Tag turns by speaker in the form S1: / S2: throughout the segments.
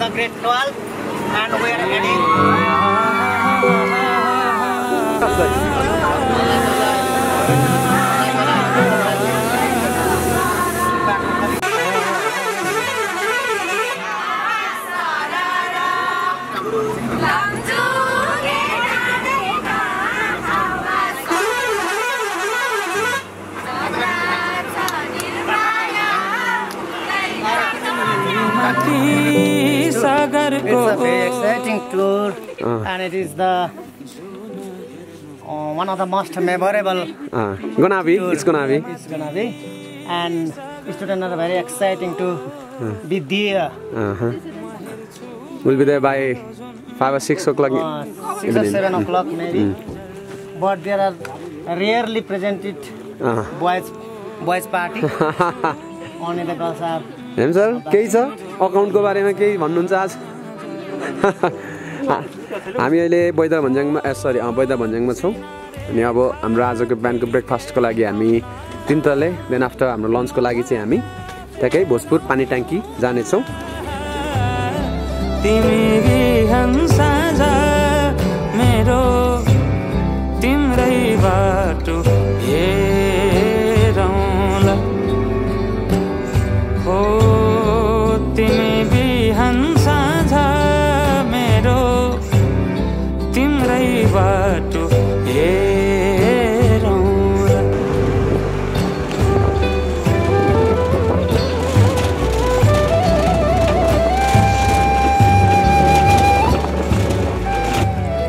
S1: the grade 12 and we are heading It's a very exciting tour and it is the one of the most memorable
S2: Gonna be
S1: and students are very exciting to be there.
S2: We'll be there by 5 or 6 o'clock
S1: 6 or 7 o'clock maybe. But there are rarely presented boys party. Only the girls are.
S2: Sir, केही छ account को बारेमा केही भन्नुहुन्छ आज हामी अहिले बैदा भन्ज्याङमा बैदा भन्ज्याङमा छौं अनि अब हाम्रो आजको बिहानको ब्रेकफास्टको लागि हामी 3 तले देन आफ्टर हाम्रो लन्चको लागि चाहिँ हामी त्यकै भोजपुर पानी ट्याङ्की जाने छौं
S3: तिमी बिहान साँझ मेरो तिम्रै बाटो हेरौँला हो तिमी बिहान साँझ मेरो तिम्रै बाटो हेरौँला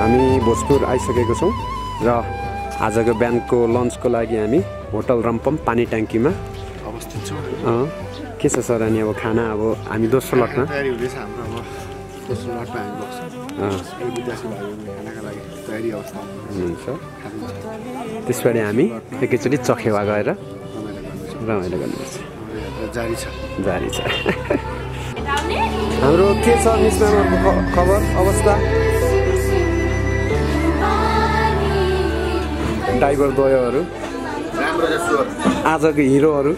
S2: हामी भोजपुर आइसकेको छौं र आजको बिहानको लन्चको लागि हामी होटल रम्पम पानी ट्याङ्कीमा अवस्थित छौं के छ सर अनि अब खाना अब हामी दोस्रो लटमा
S4: तयारी हुँदैछ हाम्रो अब दोस्रो लटमा हामी बस्छौँ विदेशी भाइहरू खानाका लागि तयारी अवस्थामा
S2: हुनुहुन्छ त्यसपछि हामी एकैचोटि चखेवा गएर रमाइलो गर्नुपर्छ
S4: जारी छ
S2: हाम्रो के छ मिस म्यामहरुको खबर अवस्था ड्राइभर द्वयहरू आजको हिरोहरू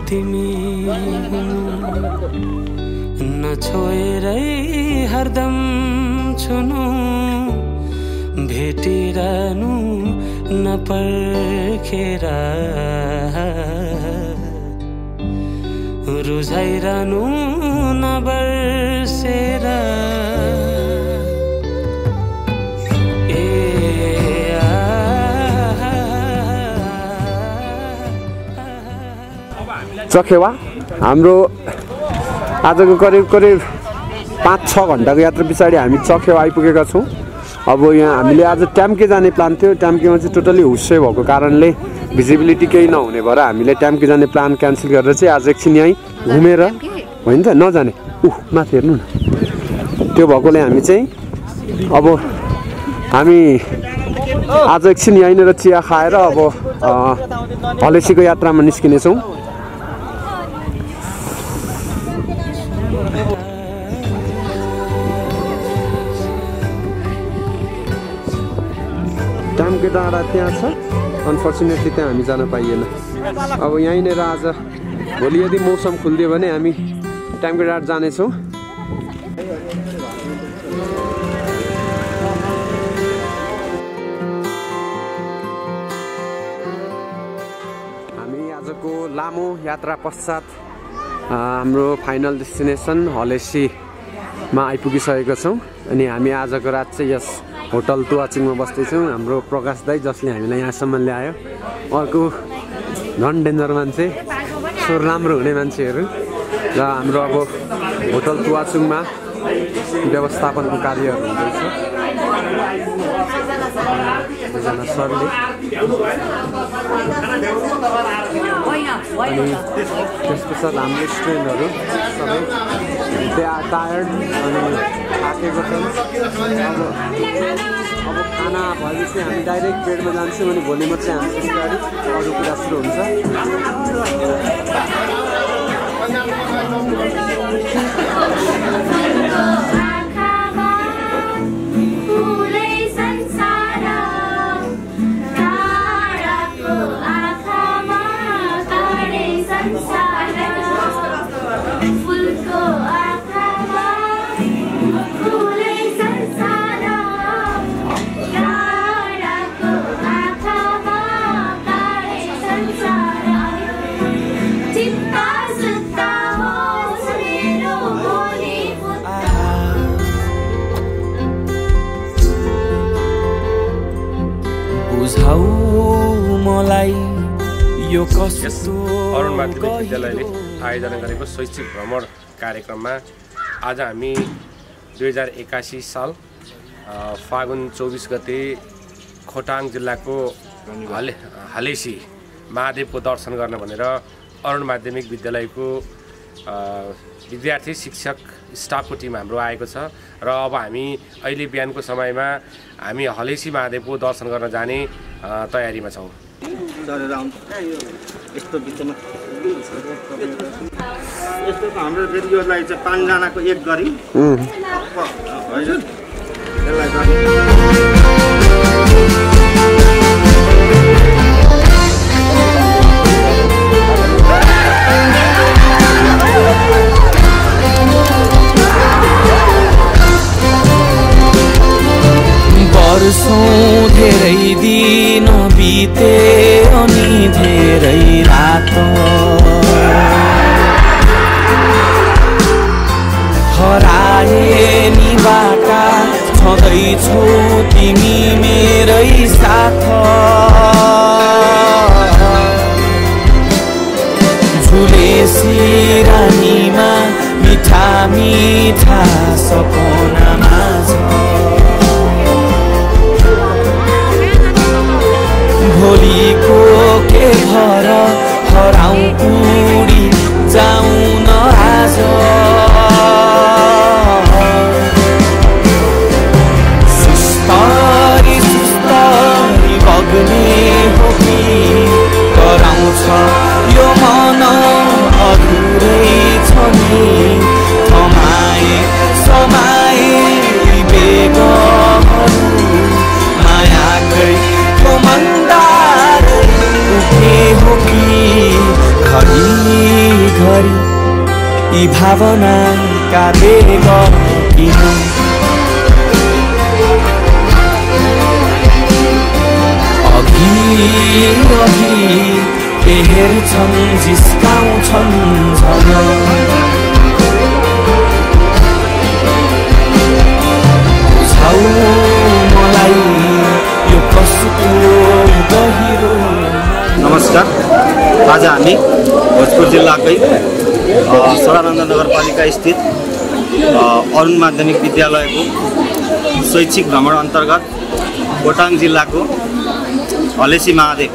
S3: तिमी नछोएरै हरदम छुनु भेटिरहनु नपर्खेर रुझाइरहनु नबर्सेर
S2: चखेवा हाम्रो आजको करिब 5-6 घण्टाको यात्रा पछाडी हामी चखेवा आइपुगेका छौं अब यहाँ हामीले आज ट्याम्के जाने प्लान थियो ट्याम्केमा चाहिँ टोटली हुस्से भएको कारणले भिजिबिलिटी केही नहुने भएर हामीले ट्याम्के जाने प्लान क्यान्सल गरेर चाहिँ आज एकछिन यही घुमेर होइन त नजाने माथि हेर्नु न त्यो भएकोले हामी चाहिँ अब हामी आज एकछिन यहीँनेर चिया खाएर अब हलेसीको यात्रामा निस्किने छौं ट्याम्के डाँडा त्यहाँ छ अनफर्चुनेटली त्यहाँ हामी जान पाइएन अब यहीँनेर आज भोलि यदि मौसम खुल्दियो भने हामी ट्याम्के डाँडा जानेछौँ हामी आजको लामो यात्रा पश्चात हाम्रो फाइनल डेस्टिनेसन हलेसीमा आइपुगिसकेका छौँ अनि हामी आजको रात चाहिँ यस होटल तुवाचिङमा बस्दैछौँ हाम्रो प्रकाश दाई जसले हामीलाई यहाँसम्म ल्यायो अर्को झन् डेन्जर मान्छे स्वर राम्रो हुने मान्छेहरू र हाम्रो अब होटल तुवाचुङमा व्यवस्थापनको कार्यहरू हुँदैछ एकजना सरले अनि त्यस पश्चात हाम्रो स्टुडेन्टहरू सबै दे आर टायर्ड अनि थाकेको छन्। अब खाना भएपछि हामी डाइरेक्ट बेडमा जान्छौँ अनि भोलि मात्रै हामी पछाडि अरू कुरा सुरु हुन्छ।
S5: अरुण माध्यमिक विद्यालयले आयोजना गरेको शैक्षिक भ्रमण कार्यक्रममा आज हामी 2081 साल फागुन 24 गते खोटाङ जिल्लाको हलेसी महादेवको दर्शन गर्न भनेर अरुण माध्यमिक विद्यालयको विद्यार्थी शिक्षक स्टाफको टिम हाम्रो आएको छ र अब हामी अहिले बिहानको समयमा हामी हलेसी महादेवको दर्शन गर्न जाने तयारीमा छौँ।
S1: यस्तो हाम्रो रेडियोलाई चाहिँ 5 जनाको एक गरी
S3: वर्षौं धेरै दिन बिते अनि धेरै रात हराए नि बाटा छँदैछौ तिमी मेरै साथ झुलेसी रानीमा मिठा मिठा सपनामा छ भोलिको के भर हराउँ उडी जाउँ न आज सुस्तरी सुस्तरी बग्ने हो कि कराउँछ यो मन अधुरै छ नि थमाए समाए बेगहरू मायाकै मन्दार उठे हो कि घरी घरी यी भावनाका बेग किन अघि अघि के हेर्छन् जिस्काउँछन् झन बुझाउ मलाई यो कस्तो गहिरो।
S1: नमस्कार, आज हामी भोजपुर जिल्लाकै सदानन्द नगरपालिका स्थित अरुण माध्यमिक विद्यालयको शैक्षिक भ्रमण अन्तर्गत खोटाङ जिल्लाको हलेसी महादेव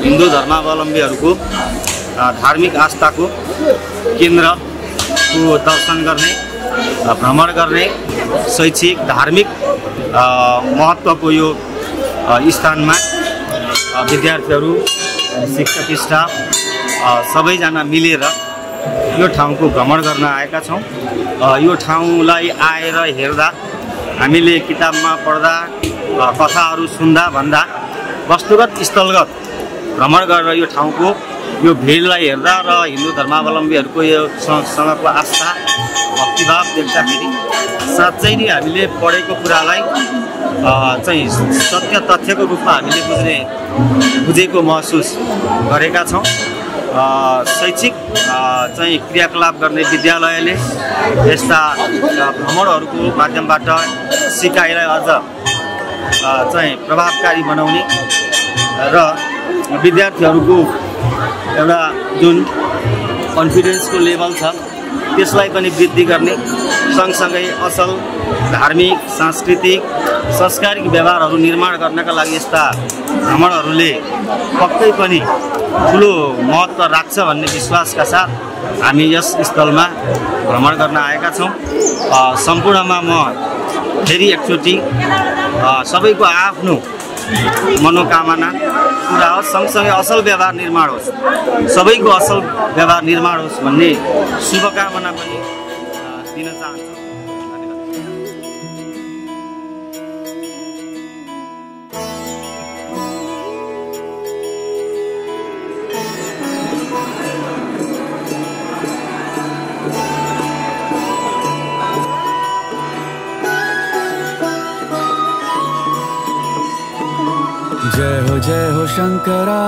S1: हिन्दू धर्मावलम्बीहरूको धार्मिक आस्थाको केन्द्रको दर्शन गर्ने भ्रमण गर्ने शैक्षिक धार्मिक महत्त्वको यो स्थानमा विद्यार्थीहरू शिक्षक स्टाफ सबैजना मिलेर यो ठाउँको भ्रमण गर्न आएका छौँ। यो ठाउँलाई आएर हेर्दा हामीले किताबमा पढ्दा कथाहरू सुन्दा भन्दा वस्तुगत स्थलगत भ्रमण गरेर यो ठाउँको यो भिडलाई हेर्दा र हिन्दू धर्मावलम्बीहरूको यो सँगको आस्था भक्तिभाव देख्दाखेरि साँच्चै नै हामीले पढेको कुरालाई चाहिँ सत्य तथ्यको रूपमा हामीले बुझेको महसुस गरेका छौँ। शैक्षिक चाहिँ क्रियाकलाप गर्ने विद्यालयले यस्ता भ्रमणहरूको माध्यमबाट सिकाइलाई अझ चाहिँ प्रभावकारी बनाउने र विद्यार्थीहरूको एउटा जुन कन्फिडेन्सको लेभल छ त्यसलाई पनि वृद्धि गर्ने
S6: सँगसँगै असल धार्मिक सांस्कृतिक सांस्कारिक व्यवहारहरू निर्माण गर्नका लागि यस्ता भ्रमणहरूले पक्कै पनि ठुलो महत्त्व राख्छ भन्ने विश्वासका साथ हामी यस स्थलमा भ्रमण गर्न आएका छौँ। सम्पूर्णमा म फेरि एकचोटि सबैको आफ्नो मनोकामना पुरा होस्, सँगसँगै असल व्यवहार निर्माण होस्, सबैको असल व्यवहार निर्माण होस् भन्ने शुभकामना पनि दिन चाहन्छु।
S3: जय हो शंकरा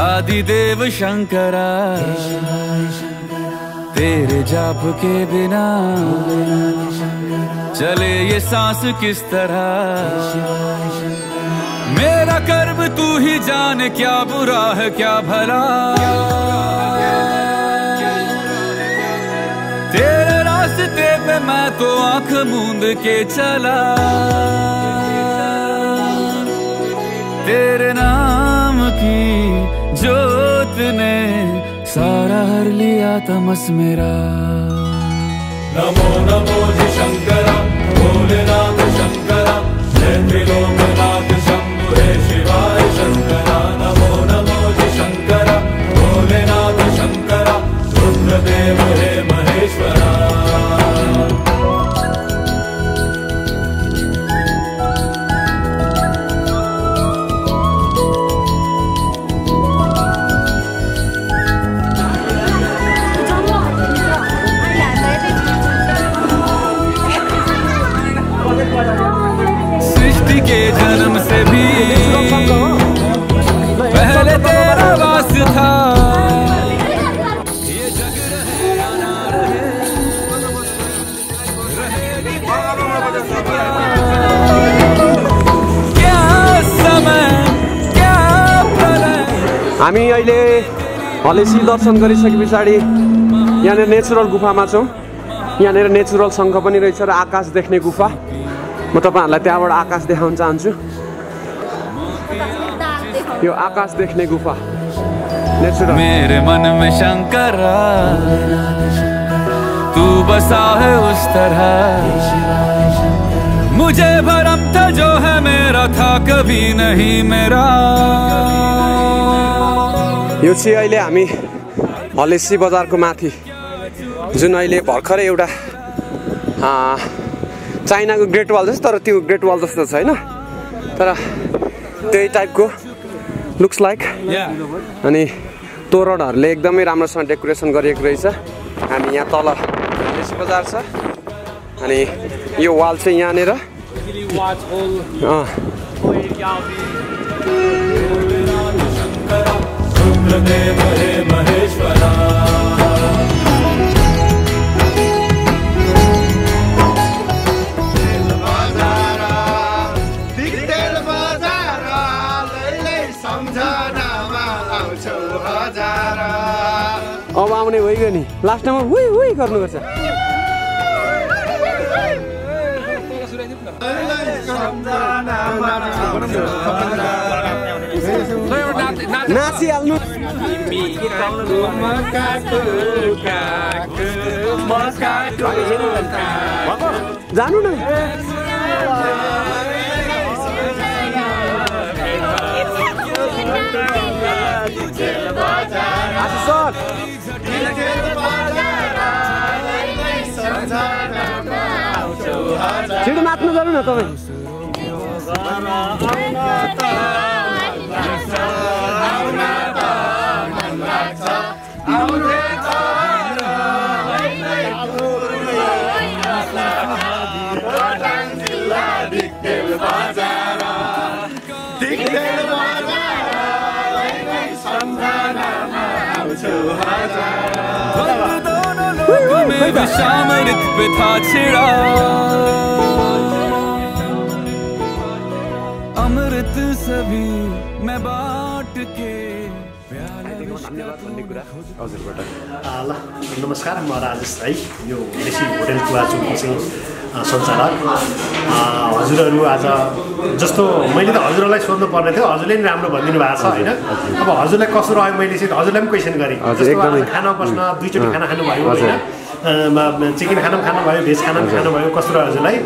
S3: आदिदेव शंकरा, तेरे जाप के बिना चले ये सांस किस तरह। मेरा कर्म तू ही जाने, क्या बुरा है क्या भला। तेरे रास्ते पे मैं तो आंख मूंद के चला, तेरे नाम की जोत ने सारा हर लिया तमस मेरा। नमो नमो जी शंकरा भोलेनाथ शंकरा, जय त्रिलोकनाथ शंभु हे शिवाय शंकरा। नमो नमो जी शंकरा भोलेनाथ शंकरा, रुद्रदेव हे महेश्वरा। सृष्टि के जन्म से भी पहले तेरा वास था, ये जग रहे या ना रहे, रहेगी क्या समय क्या प्रलय।
S2: हामी अहिले हलेसी दर्शन गरिसके पछाडि यहाँनिर नेचुरल गुफामा छौँ। यहाँनिर नेचुरल शङ्ख पनि रहेछ र आकाश देख्ने गुफा। म तपाईहरुलाई त्यहाँबाट आकाश देखाउन चाहन्छु। यो आकाश देख्ने गुफा नेचुरल।
S3: मेरे मन में शंकरा तू बसा है उस तरह, मुझे भरम था जो है मेरा था कभी नहीं मेरा।
S2: यो चाहिँ अहिले हामी हलेसी बजारको माथि, जुन अहिले भर्खरै एउटा चाइनाको ग्रेट वाल जस्तो, तर त्यो ग्रेट वाल जस्तो छैन, तर त्यही टाइपको लुक्स लाइक। अनि तोरणहरूले एकदमै राम्रोसँग डेकोरेसन गरिएको रहेछ। हामी यहाँ तल हलेसी बजार छ, अनि यो वाल चाहिँ यहाँनिर अब आउने भइगयो नि। लास्ट टाइममा हुइ हुइ गर्नुपर्छ। नाचिहाल्नु जानु न। छिटो नाच्नु जानु न तपाईँ।
S3: विषामृत पे था छिड़ा, अमृत सभी मैं बांट के
S2: धन्यवाद भन्ने कुरा हजुरबाट।
S7: ल नमस्कार, म राजेश राई, यो देशी होटेल कुवाचोकको चाहिँ सञ्चालक। हजुरहरू आज जस्तो मैले त हजुरहरूलाई सोध्नु पर्ने थियो, हजुरले नि राम्रो भनिदिनु भएको छ होइन। अब हजुरलाई कस्तो रह्यो मैले चाहिँ हजुरलाई पनि क्वेसन गरेँ। जस्तो आज खाना बस्न दुईचोटि खाना खानुभयो होइन, चिकन खाना पनि खानुभयो, भेज खाना पनि खानुभयो, कस्तो रह्यो हजुरलाई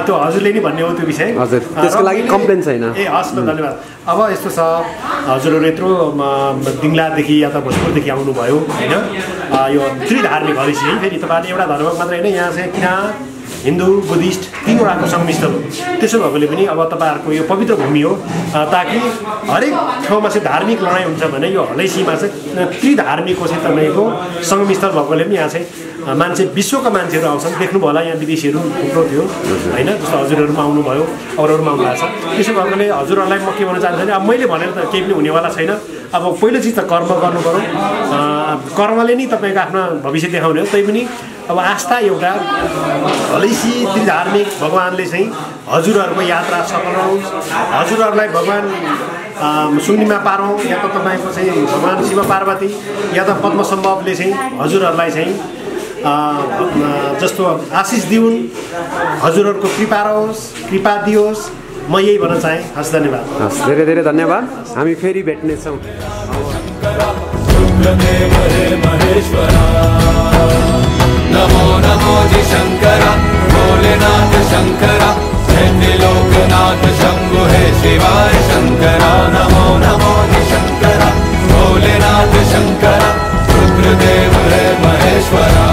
S7: त्यो हजुरले नि भन्ने हो त्यो विषय।
S2: त्यसको लागि कम्प्लेन छैन।
S7: ए हस् ल धन्यवाद। अब यस्तो छ, हजुरहरू यत्रो दिङलादेखि या त भोजपुरदेखि आउनुभयो होइन, यो त्रिधार्मिक हरेसी है, फेरि तपाईँहरूले एउटा धर्म मात्रै होइन, यहाँ चाहिँ किन हिन्दू बुद्धिस्ट तीनवटाको संमिश्रण हो। त्यसो भएकोले पनि अब तपाईँहरूको यो पवित्र भूमि हो, ताकि हरेक ठाउँमा चाहिँ धार्मिक लडाइँ हुन्छ भने यो हलैसीमा चाहिँ त्रिधार्मिकको चाहिँ तपाईँको सङ्गमस्थल भएकोले पनि यहाँ चाहिँ मान्छे विश्वका मान्छेहरू आउँछन्। देख्नुभयो होला यहाँ विदेशीहरू थुप्रो थियो होइन, जस्तो हजुरहरूमा आउनुभयो, अरूहरूमा आउनु भएको छ। त्यसो भएकोले हजुरहरूलाई म के भन्न चाहन्छु भने अब मैले भनेर त केही पनि हुनेवाला छैन। अब पहिलो चिज त कर्म गर्नु पऱ्यो, कर्मले नै तपाईँको आफ्नो भविष्य देखाउने हो। तैपनि अब आस्था एउटा हलैसी त्रिधार्मिक भगवान्ले चाहिँ हजुरहरूको यात्रा सफल होस्, हजुरहरूलाई भगवान् सुनिमा पारौँ, या त तपाईँको चाहिँ भगवान् शिव पार्वती या त पद्मसम्भवले चाहिँ हजुरहरूलाई चाहिँ जस्तो आशिष दिउन्, हजुरहरूको कृपा रहोस्, कृपा दियोस्, म यही भन्न चाहेँ। हस् धन्यवाद।
S2: हस् धेरै धेरै धन्यवाद। हामी फेरि भेट्नेछौँ।
S3: नमो नमो जी शंकरा, भोलेनाथ शंकरा, लोकनाथ शंभु हे शिवाय शंकरा। नमो नमो जी शंकरा, भोलेनाथ शंकरा, रुद्रदेव है महेश्वरा।